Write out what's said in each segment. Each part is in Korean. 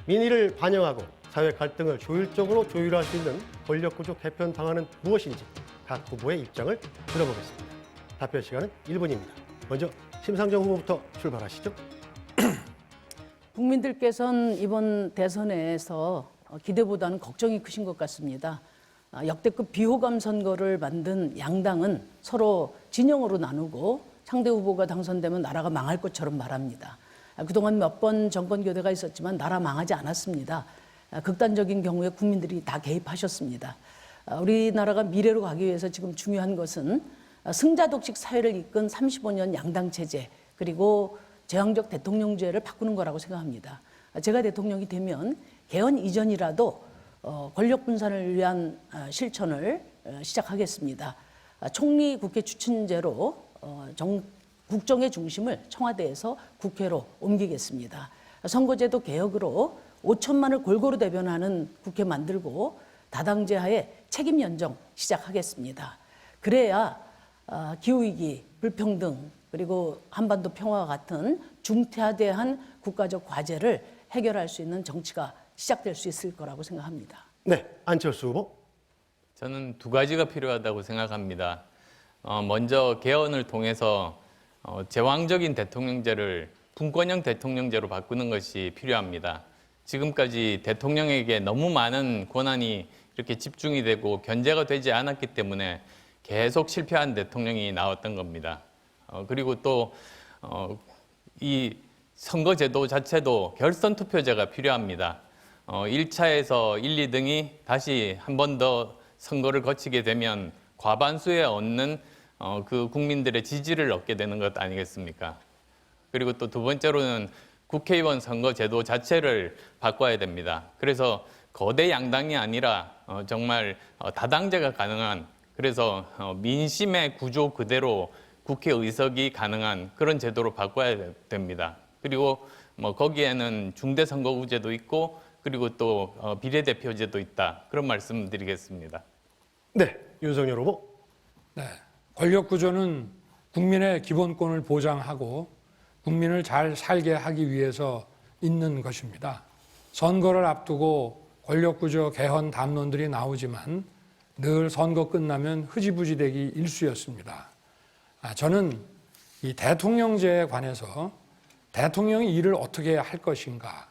민의를 반영하고 사회 갈등을 효율적으로 조율할 수 있는 권력구조 개편 방안은 무엇인지 각 후보의 입장을 들어보겠습니다. 답변 시간은 1분입니다. 먼저 심상정 후보부터 출발하시죠. 국민들께서는 이번 대선에서 기대보다는 걱정이 크신 것 같습니다. 역대급 비호감 선거를 만든 양당은 서로 진영으로 나누고 상대 후보가 당선되면 나라가 망할 것처럼 말합니다. 그동안 몇 번 정권 교대가 있었지만 나라 망하지 않았습니다. 극단적인 경우에 국민들이 다 개입하셨습니다. 우리나라가 미래로 가기 위해서 지금 중요한 것은 승자 독식 사회를 이끈 35년 양당 체제 그리고 제왕적 대통령제를 바꾸는 거라고 생각합니다. 제가 대통령이 되면 개헌 이전이라도 권력 분산을 위한 실천을 시작하겠습니다. 총리 국회 추천제로 국정의 중심을 청와대에서 국회로 옮기겠습니다. 선거제도 개혁으로 5천만을 골고루 대변하는 국회 만들고 다당제 하에 책임 연정 시작하겠습니다. 그래야 기후위기, 불평등, 그리고 한반도 평화와 같은 중대한 국가적 과제를 해결할 수 있는 정치가 시작될 수 있을 거라고 생각합니다. 네, 안철수 후보. 저는 두 가지가 필요하다고 생각합니다. 먼저 개헌을 통해서 제왕적인 대통령제를 분권형 대통령제로 바꾸는 것이 필요합니다. 지금까지 대통령에게 너무 많은 권한이 이렇게 집중이 되고 견제가 되지 않았기 때문에 계속 실패한 대통령이 나왔던 겁니다. 그리고 또 이 선거제도 자체도 결선 투표제가 필요합니다. 1차에서 1, 2등이 다시 한 번 더 선거를 거치게 되면 과반수에 얻는 그 국민들의 지지를 얻게 되는 것 아니겠습니까? 그리고 또 두 번째로는 국회의원 선거제도 자체를 바꿔야 됩니다. 그래서 거대 양당이 아니라 정말 다당제가 가능한, 그래서 민심의 구조 그대로 국회 의석이 가능한 그런 제도로 바꿔야 됩니다. 그리고 거기에는 중대선거구제도 있고 그리고 또 비례대표제도 있다. 그런 말씀 드리겠습니다. 네, 윤석열 후보. 네, 권력구조는 국민의 기본권을 보장하고 국민을 잘 살게 하기 위해서 있는 것입니다. 선거를 앞두고 권력구조 개헌 담론들이 나오지만 늘 선거 끝나면 흐지부지되기 일쑤였습니다. 저는 이 대통령제에 관해서 대통령이 일을 어떻게 할 것인가,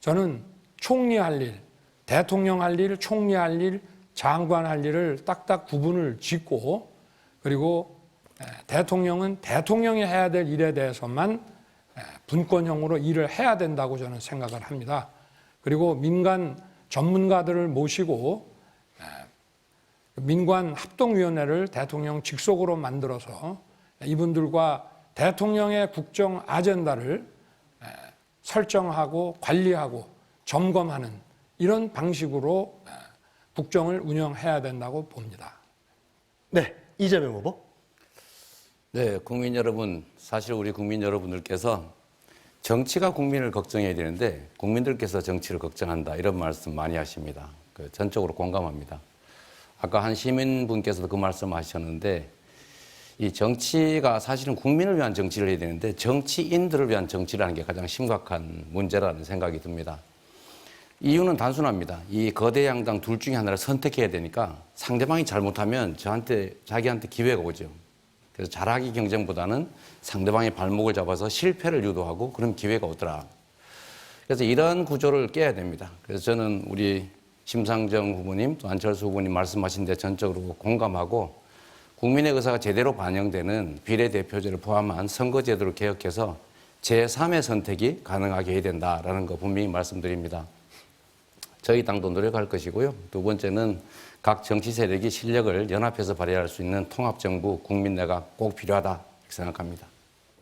저는 총리 할 일, 대통령 할 일, 총리 할 일, 장관 할 일을 딱딱 구분을 짓고, 그리고 대통령은 대통령이 해야 될 일에 대해서만 분권형으로 일을 해야 된다고 저는 생각을 합니다. 그리고 민간 전문가들을 모시고 민관 합동위원회를 대통령 직속으로 만들어서 이분들과 대통령의 국정 아젠다를 설정하고 관리하고 점검하는 이런 방식으로 국정을 운영해야 된다고 봅니다. 네, 이재명 후보. 네, 국민 여러분, 사실 우리 국민 여러분들께서 정치가 국민을 걱정해야 되는데 국민들께서 정치를 걱정한다 이런 말씀 많이 하십니다. 전적으로 공감합니다. 아까 한 시민분께서도 그 말씀하셨는데 이 정치가 사실은 국민을 위한 정치를 해야 되는데 정치인들을 위한 정치라는 게 가장 심각한 문제라는 생각이 듭니다. 이유는 단순합니다. 이 거대 양당 둘 중에 하나를 선택해야 되니까 상대방이 잘못하면 자기한테 기회가 오죠. 그래서 잘하기 경쟁보다는 상대방의 발목을 잡아서 실패를 유도하고 그런 기회가 오더라. 그래서 이런 구조를 깨야 됩니다. 그래서 저는 우리 심상정 후보님 또 안철수 후보님 말씀하신 데 전적으로 공감하고 국민의 의사가 제대로 반영되는 비례대표제를 포함한 선거제도를 개혁해서 제3의 선택이 가능하게 해야 된다라는 거 분명히 말씀드립니다. 저희 당도 노력할 것이고요. 두 번째는 각 정치 세력이 실력을 연합해서 발휘할 수 있는 통합정부, 국민내각 꼭 필요하다 생각합니다.